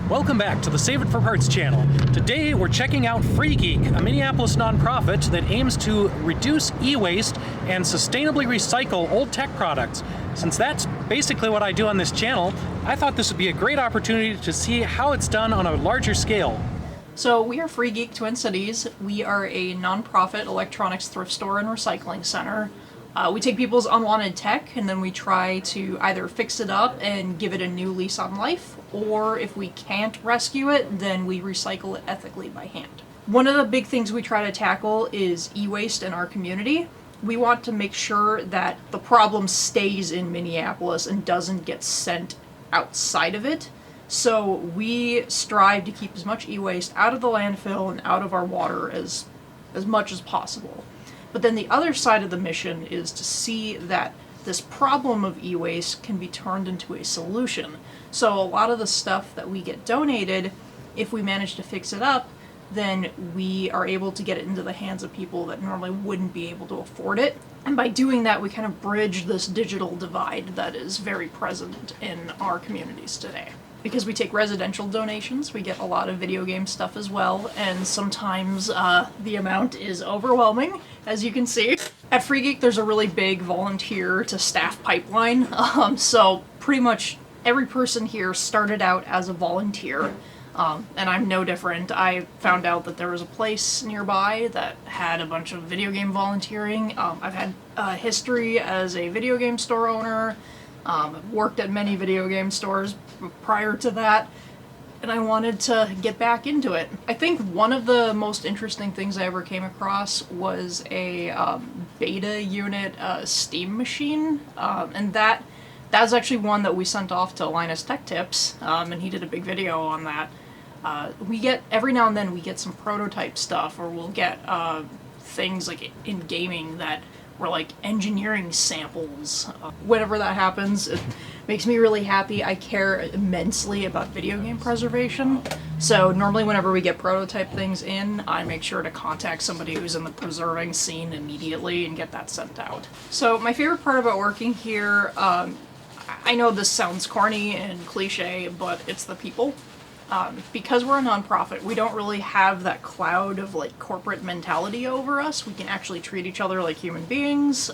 Welcome back to the Save It for Parts channel. Today we're checking out FreeGeek, a Minneapolis nonprofit that aims to reduce e-waste and sustainably recycle old tech products. Since that's basically what I do on this channel, I thought this would be a great opportunity to see how it's done on a larger scale. So we are FreeGeek Twin Cities. We are a nonprofit electronics thrift store and recycling center. We take people's unwanted tech and then we try to either fix it up and give it a new lease on life, or if we can't rescue it, then we recycle it ethically by hand. One of the big things we try to tackle is e-waste in our community. We want to make sure that the problem stays in Minneapolis and doesn't get sent outside of it. So we strive to keep as much e-waste out of the landfill and out of our water as much as possible. But then the other side of the mission is to see that this problem of e-waste can be turned into a solution. So a lot of the stuff that we get donated, if we manage to fix it up, then we are able to get it into the hands of people that normally wouldn't be able to afford it. And by doing that, we kind of bridge this digital divide that is very present in our communities today. Because we take residential donations, we get a lot of video game stuff as well, and sometimes the amount is overwhelming, as you can see. At FreeGeek, there's a really big volunteer to staff pipeline, so pretty much every person here started out as a volunteer, and I'm no different. I found out that there was a place nearby that had a bunch of video game volunteering. I've had a history as a video game store owner. I've worked at many video game stores prior to that, and I wanted to get back into it. I think one of the most interesting things I ever came across was a beta unit Steam machine, and that's actually one that we sent off to Linus Tech Tips, and he did a big video on that. We get, every now and then we get some prototype stuff, or we'll get things like in gaming that were like engineering samples. Whenever that happens, it makes me really happy. I care immensely about video game preservation, so normally whenever we get prototype things in, I make sure to contact somebody who's in the preserving scene immediately and get that sent out. So my favorite part about working here, I know this sounds corny and cliche, but it's the people. Because we're a nonprofit, we don't really have that cloud of like corporate mentality over us. We can actually treat each other like human beings.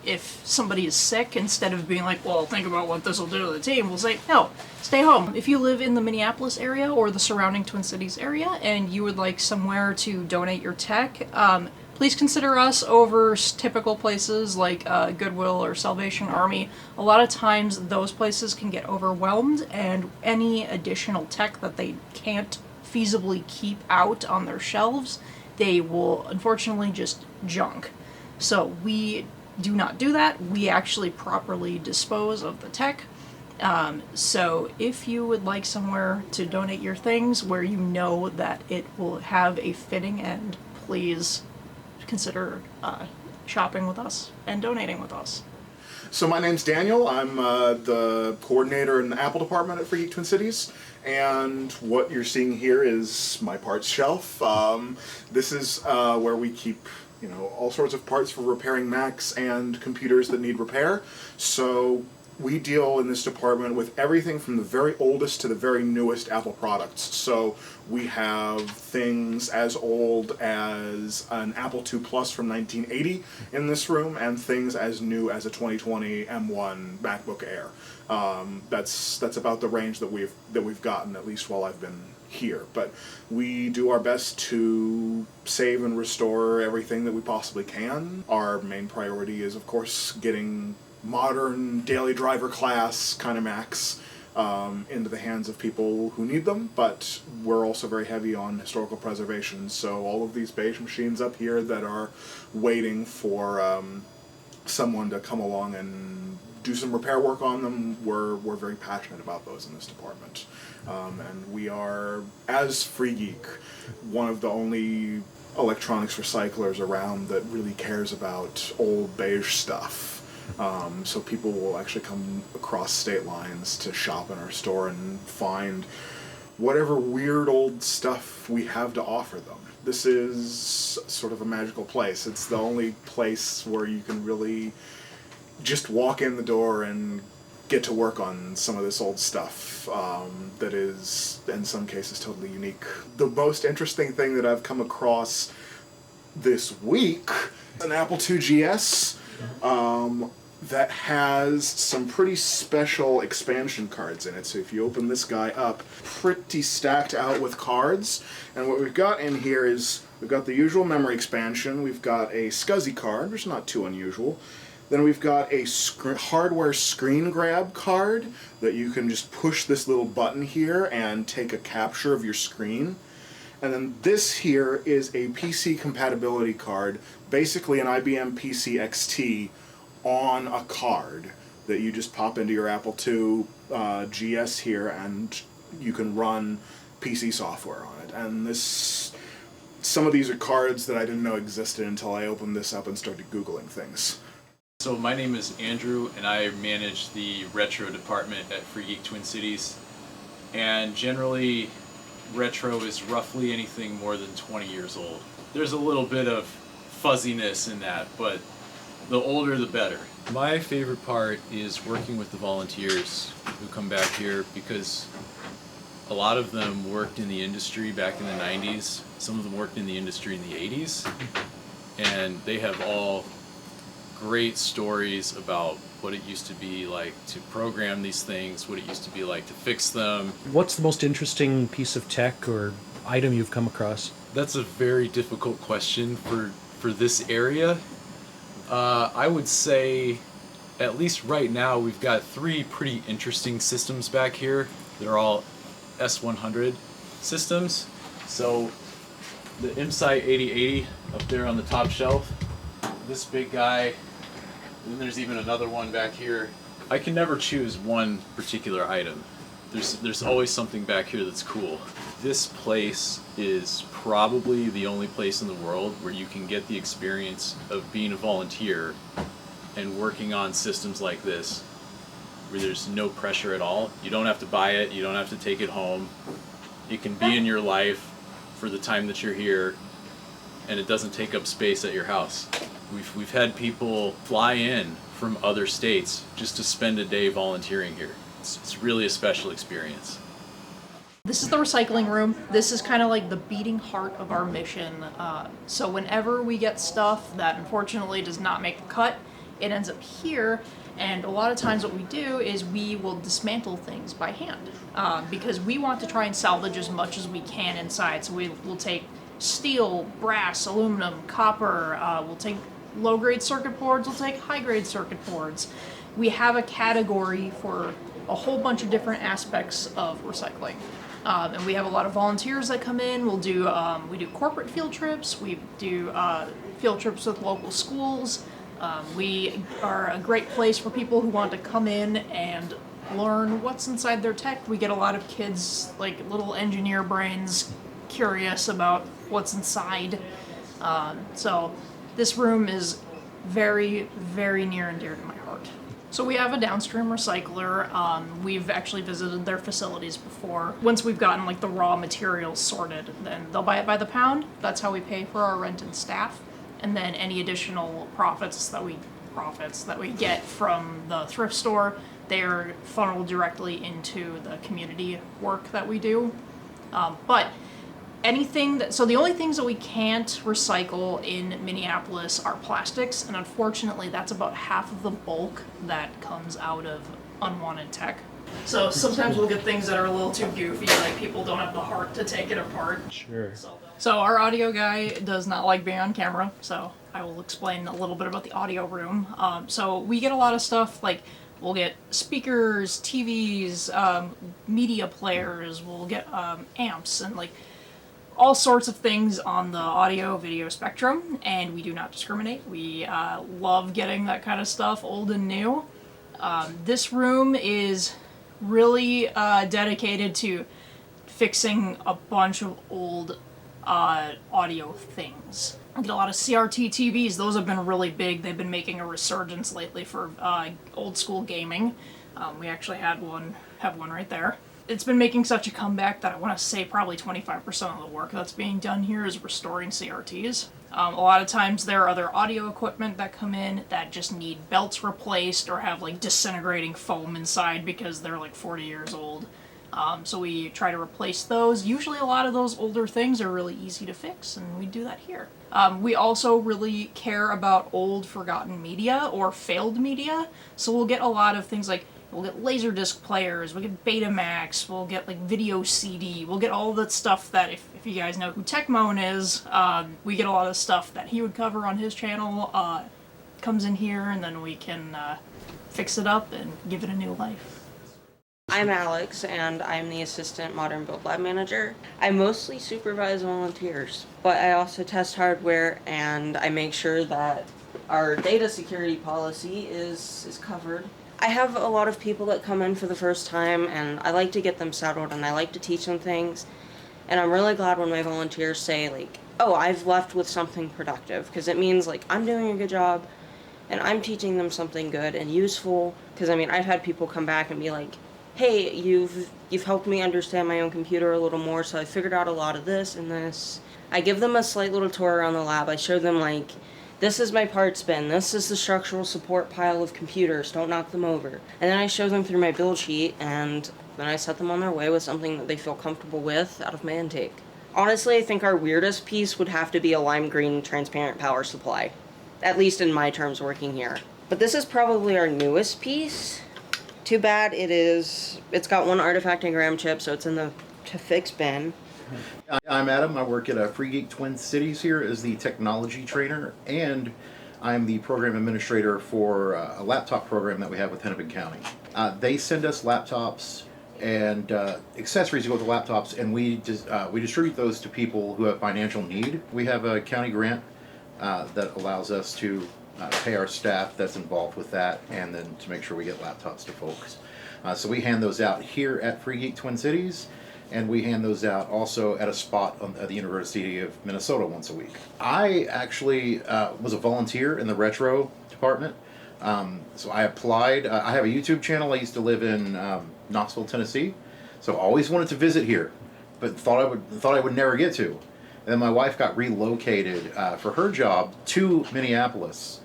If somebody is sick, instead of being like, well, think about what this will do to the team, we'll say, no, stay home. If you live in the Minneapolis area or the surrounding Twin Cities area and you would like somewhere to donate your tech, please consider us over typical places like Goodwill or Salvation Army. A lot of times those places can get overwhelmed, and any additional tech that they can't feasibly keep out on their shelves, they will unfortunately just junk. So we do not do that. We actually properly dispose of the tech. So if you would like somewhere to donate your things where you know that it will have a fitting end, please consider shopping with us and donating with us. So my name's Daniel. I'm the coordinator in the Apple department at FreeGeek Twin Cities, and what you're seeing here is my parts shelf. This is where we keep, you know, all sorts of parts for repairing Macs and computers that need repair. So we deal in this department with everything from the very oldest to the very newest Apple products. So we have things as old as an Apple II Plus from 1980 in this room, and things as new as a 2020 M1 MacBook Air. That's about the range that we've gotten, at least while I've been here. But we do our best to save and restore everything that we possibly can. Our main priority is, of course, getting modern daily driver class kind of Macs into the hands of people who need them, but we're also very heavy on historical preservation. So all of these beige machines up here that are waiting for someone to come along and do some repair work on them, we're very passionate about those in this department. And we are, as FreeGeek, one of the only electronics recyclers around that really cares about old beige stuff. So people will actually come across state lines to shop in our store and find whatever weird old stuff we have to offer them. This is sort of a magical place. It's the only place where you can really just walk in the door and get to work on some of this old stuff that is, in some cases, totally unique. The most interesting thing that I've come across this week, an Apple II GS that has some pretty special expansion cards in it. So if you open this guy up, pretty stacked out with cards. And what we've got in here is, we've got the usual memory expansion, we've got a SCSI card, which is not too unusual. Then we've got a hardware screen grab card that you can just push this little button here and take a capture of your screen. And then this here is a PC compatibility card, basically an IBM PC XT on a card that you just pop into your Apple II GS here, and you can run PC software on it. And some of these are cards that I didn't know existed until I opened this up and started Googling things. So my name is Andrew, and I manage the retro department at FreeGeek Twin Cities. And generally, retro is roughly anything more than 20 years old. There's a little bit of fuzziness in that, but the older the better. My favorite part is working with the volunteers who come back here, because a lot of them worked in the industry back in the 90s. Some of them worked in the industry in the 80s. And they have all great stories about what it used to be like to program these things, what it used to be like to fix them. What's the most interesting piece of tech or item you've come across? That's a very difficult question for this area. I would say, at least right now, we've got 3 pretty interesting systems back here. They're all S100 systems. So the IMSI 8080 up there on the top shelf, this big guy, and then there's even another one back here. I can never choose one particular item. There's always something back here that's cool. This place is probably the only place in the world where you can get the experience of being a volunteer and working on systems like this, where there's no pressure at all. You don't have to buy it, you don't have to take it home. It can be in your life for the time that you're here, and it doesn't take up space at your house. We've had people fly in from other states just to spend a day volunteering here. It's really a special experience. This is the recycling room. This is kind of like the beating heart of our mission. So whenever we get stuff that unfortunately does not make the cut, it ends up here. And a lot of times what we do is we will dismantle things by hand because we want to try and salvage as much as we can inside. So we'll take steel, brass, aluminum, copper, we'll take low-grade circuit boards, we'll take high-grade circuit boards. We have a category for a whole bunch of different aspects of recycling. And we have a lot of volunteers that come in. We do corporate field trips, we do field trips with local schools. We are a great place for people who want to come in and learn what's inside their tech. We get a lot of kids, like little engineer brains, curious about what's inside. So this room is very, very near and dear to my heart. So we have a downstream recycler. We've actually visited their facilities before. Once we've gotten like the raw materials sorted, then they'll buy it by the pound. That's how we pay for our rent and staff. And then any additional profits that we get from the thrift store, they're funneled directly into the community work that we do. But so the only things that we can't recycle in Minneapolis are plastics, and unfortunately that's about half of the bulk that comes out of unwanted tech. So sometimes we'll get things that are a little too goofy, like people don't have the heart to take it apart. Sure. So our audio guy does not like being on camera, so I will explain a little bit about the audio room. So we get a lot of stuff, like we'll get speakers, TVs, media players, we'll get amps, and like all sorts of things on the audio-video spectrum, and we do not discriminate. We love getting that kind of stuff, old and new. This room is really dedicated to fixing a bunch of old audio things. I get a lot of CRT TVs. Those have been really big. They've been making a resurgence lately for old school gaming. We actually have one right there. it's been making such a comeback that I want to say probably 25% of the work that's being done here is restoring CRTs. A lot of times there are other audio equipment that come in that just need belts replaced or have like disintegrating foam inside because they're like 40 years old. So we try to replace those. Usually a lot of those older things are really easy to fix, and we do that here. We also really care about old forgotten media or failed media, so we'll get a lot of things like, we'll get Laserdisc players, we'll get Betamax, we'll get like video CD, we'll get all that stuff that, if you guys know who Techmoan is, we get a lot of stuff that he would cover on his channel, comes in here, and then we can fix it up and give it a new life. I'm Alex, and I'm the Assistant Modern Build Lab Manager. I mostly supervise volunteers, but I also test hardware, and I make sure that our data security policy is covered. I have a lot of people that come in for the first time, and I like to get them settled, and I like to teach them things. And I'm really glad when my volunteers say, like, oh, I've left with something productive, because it means, like, I'm doing a good job, and I'm teaching them something good and useful. Because, I mean, I've had people come back and be like, hey, you've helped me understand my own computer a little more, so I figured out a lot of this and this. I give them a slight little tour around the lab. I show them, like, this is my parts bin, this is the structural support pile of computers, don't knock them over. And then I show them through my build sheet, and then I set them on their way with something that they feel comfortable with out of my intake. Honestly, I think our weirdest piece would have to be a lime green transparent power supply. At least in my terms working here. But this is probably our newest piece. Too bad it's got one artifact engram chip, so it's in the to fix bin. I'm Adam. I work at FreeGeek Twin Cities here as the technology trainer, and I'm the program administrator for a laptop program that we have with Hennepin County. They send us laptops and accessories to go with the laptops, and we distribute those to people who have financial need. We have a county grant that allows us to pay our staff that's involved with that, and then to make sure we get laptops to folks. So we hand those out here at FreeGeek Twin Cities, and we hand those out also at a spot at the University of Minnesota once a week. I actually was a volunteer in the retro department. So I applied. I have a YouTube channel. I used to live in Knoxville, Tennessee, so I always wanted to visit here, but thought I would never get to. And then my wife got relocated for her job to Minneapolis.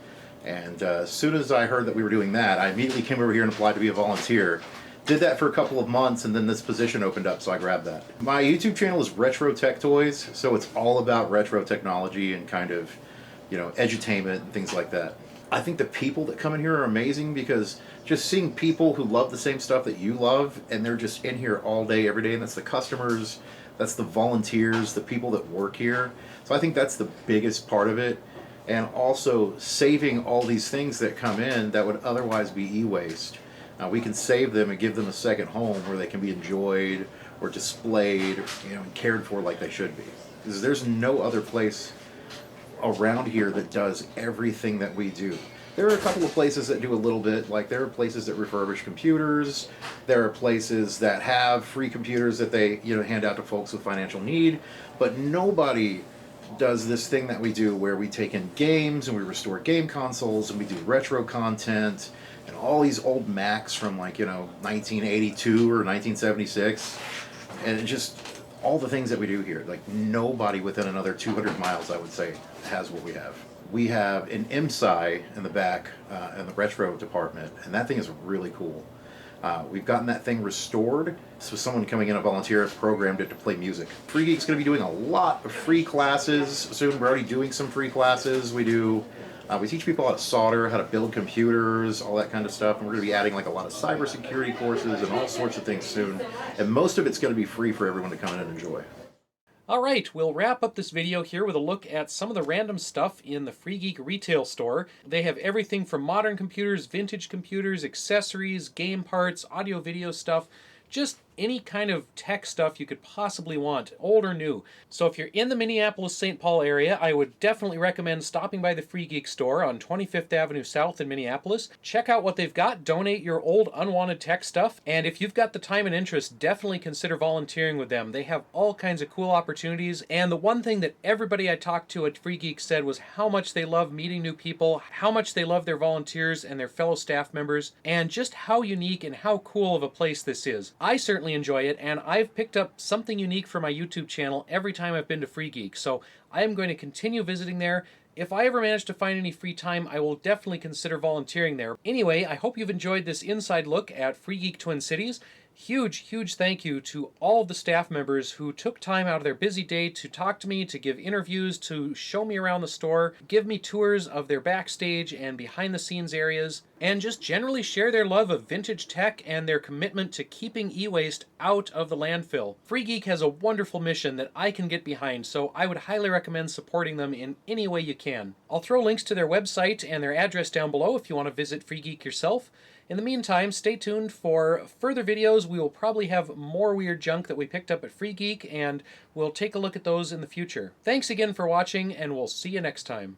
And as soon as I heard that we were doing that, I immediately came over here and applied to be a volunteer. Did that for a couple of months, and then this position opened up, so I grabbed that. My YouTube channel is Retro Tech Toys, so it's all about retro technology and kind of, you know, edutainment and things like that. I think the people that come in here are amazing, because just seeing people who love the same stuff that you love, and they're just in here all day, every day, and that's the customers, that's the volunteers, the people that work here. So I think that's the biggest part of it. And also saving all these things that come in that would otherwise be e-waste. We can save them and give them a second home where they can be enjoyed or displayed, you know, and cared for like they should be. Because there's no other place around here that does everything that we do. There are a couple of places that do a little bit, like there are places that refurbish computers, there are places that have free computers that they, you know, hand out to folks with financial need, but nobody does this thing that we do where we take in games and we restore game consoles and we do retro content and all these old Macs from, like, you know, 1982 or 1976, and just all the things that we do here. Like, nobody within another 200 miles, I would say, has what we have. We have an MSI in the back in the retro department, and that thing is really cool. We've gotten that thing restored, so someone coming in, a volunteer, has programmed it to play music. FreeGeek's going to be doing a lot of free classes soon. We're already doing some free classes. We teach people how to solder, how to build computers, all that kind of stuff, and we're going to be adding like a lot of cybersecurity courses and all sorts of things soon. And most of it's going to be free for everyone to come in and enjoy. Alright, we'll wrap up this video here with a look at some of the random stuff in the FreeGeek retail store. They have everything from modern computers, vintage computers, accessories, game parts, audio-video stuff, just any kind of tech stuff you could possibly want, old or new. So if you're in the Minneapolis-St. Paul area, I would definitely recommend stopping by the FreeGeek store on 25th Avenue South in Minneapolis. Check out what they've got, donate your old unwanted tech stuff, and if you've got the time and interest, definitely consider volunteering with them. They have all kinds of cool opportunities, and the one thing that everybody I talked to at FreeGeek said was how much they love meeting new people, how much they love their volunteers and their fellow staff members, and just how unique and how cool of a place this is. I certainly certainly enjoy it, and I've picked up something unique for my YouTube channel every time I've been to FreeGeek, so I am going to continue visiting there. If I ever manage to find any free time, I will definitely consider volunteering there. Anyway, I hope you've enjoyed this inside look at FreeGeek Twin Cities. Huge thank you to all of the staff members who took time out of their busy day to talk to me, to give interviews, to show me around the store, give me tours of their backstage and behind the scenes areas, and just generally share their love of vintage tech and their commitment to keeping e-waste out of the landfill. FreeGeek has a wonderful mission that I can get behind, so I would highly recommend supporting them in any way you can. I'll throw links to their website and their address down below if you want to visit FreeGeek yourself. In the meantime, stay tuned for further videos. We will probably have more weird junk that we picked up at FreeGeek, and we'll take a look at those in the future. Thanks again for watching, and we'll see you next time.